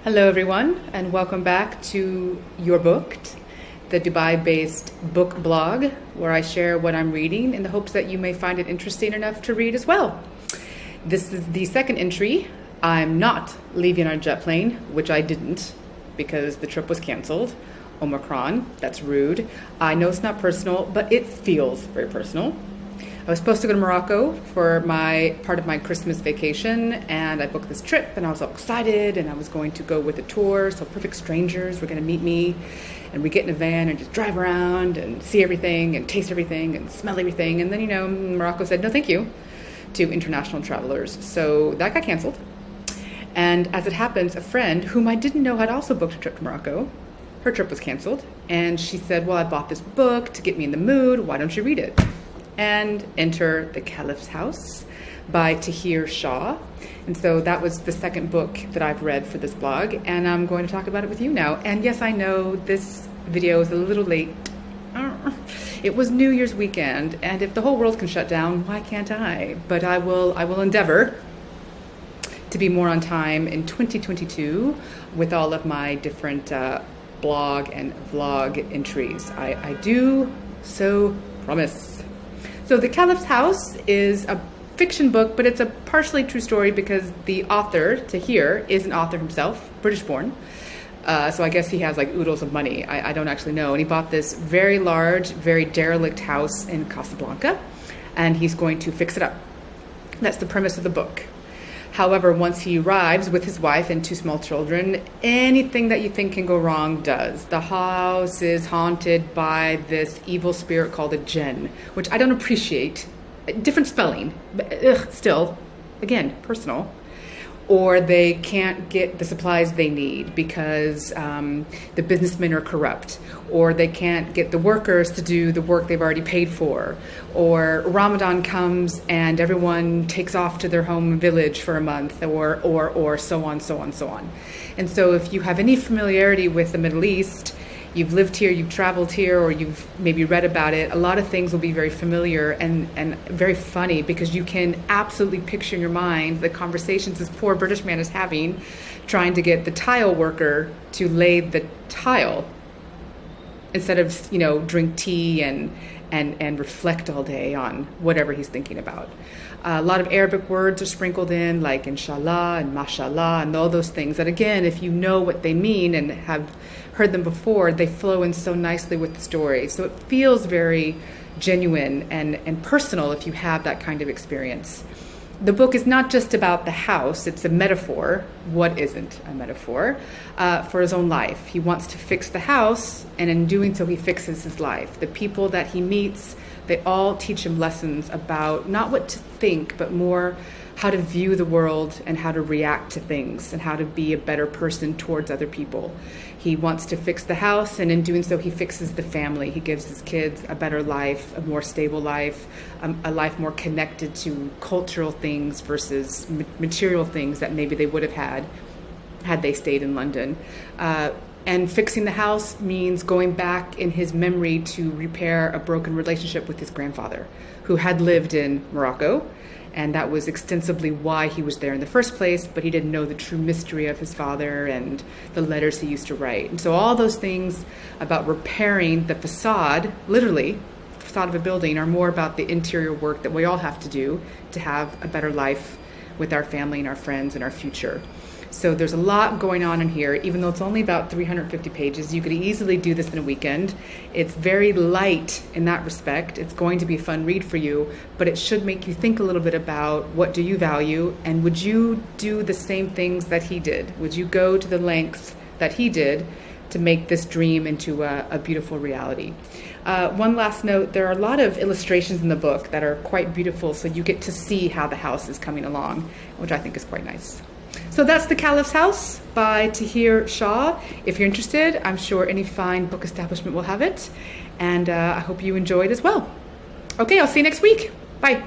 Hello, everyone, and welcome back to You're Booked, the Dubai-based book blog where I share what I'm reading in the hopes that you may find it interesting enough to read as well. This is the second entry. I'm not leaving on a jet plane, which I didn't because the trip was canceled. Omicron, that's rude. I know it's not personal, but it feels very personal. I was supposed to go to Morocco for my part of my Christmas vacation, and I booked this trip, and I was all excited, and I was going to go with a tour, so perfect strangers were going to meet me, and we get in a van and just drive around and see everything and taste everything and smell everything, and then, Morocco said no thank you to international travelers, so that got canceled. And as it happens, a friend whom I didn't know had also booked a trip to Morocco, her trip was canceled, and she said, well, I bought this book to get me in the mood, why don't you read it? And enter The Caliph's House by Tahir Shah. And so that was the second book that I've read for this blog, and I'm going to talk about it with you now. And yes, I know this video is a little late. It was New Year's weekend, and if the whole world can shut down, why can't I? But I will endeavor to be more on time in 2022 with all of my different blog and vlog entries. I do so promise. So The Caliph's House is a fiction book, but it's a partially true story because the author, Tahir, is an author himself, British born. So I guess he has like oodles of money. I don't actually know. And he bought this very large, very derelict house in Casablanca, and he's going to fix it up. That's the premise of the book. However, once he arrives with his wife and two small children, anything that you think can go wrong does. The house is haunted by this evil spirit called a jinn, which I don't appreciate. Different spelling, but still, again, personal. Or they can't get the supplies they need because the businessmen are corrupt. Or they can't get the workers to do the work they've already paid for. Or Ramadan comes and everyone takes off to their home village for a month, or so on, so on, so on. And so if you have any familiarity with the Middle East, you've lived here, you've traveled here, or you've maybe read about it, a lot of things will be very familiar and very funny because you can absolutely picture in your mind the conversations this poor British man is having trying to get the tile worker to lay the tile instead of, drink tea and reflect all day on whatever he's thinking about. A lot of Arabic words are sprinkled in, like inshallah and mashallah and all those things that, again, if you know what they mean and have heard them before, they flow in so nicely with the story. So it feels very genuine and personal if you have that kind of experience. The book is not just about the house, it's a metaphor. What isn't a metaphor? For his own life. He wants to fix the house, and in doing so, he fixes his life. The people that he meets, they all teach him lessons about not what to think, but more how to view the world and how to react to things and how to be a better person towards other people. He wants to fix the house, and in doing so, he fixes the family. He gives his kids a better life, a more stable life, a life more connected to cultural things versus material things that maybe they would have had they stayed in London. And fixing the house means going back in his memory to repair a broken relationship with his grandfather, who had lived in Morocco. And that was extensively why he was there in the first place, but he didn't know the true mystery of his father and the letters he used to write. And so all those things about repairing the facade, literally, the facade of a building, are more about the interior work that we all have to do to have a better life with our family and our friends and our future. So there's a lot going on in here. Even though it's only about 350 pages, you could easily do this in a weekend. It's very light in that respect. It's going to be a fun read for you, but it should make you think a little bit about what do you value, and would you do the same things that he did? Would you go to the lengths that he did to make this dream into a beautiful reality? One last note, there are a lot of illustrations in the book that are quite beautiful, so you get to see how the house is coming along, which I think is quite nice. So that's The Caliph's House by Tahir Shah. If you're interested, I'm sure any fine book establishment will have it. And I hope you enjoy it as well. Okay, I'll see you next week. Bye.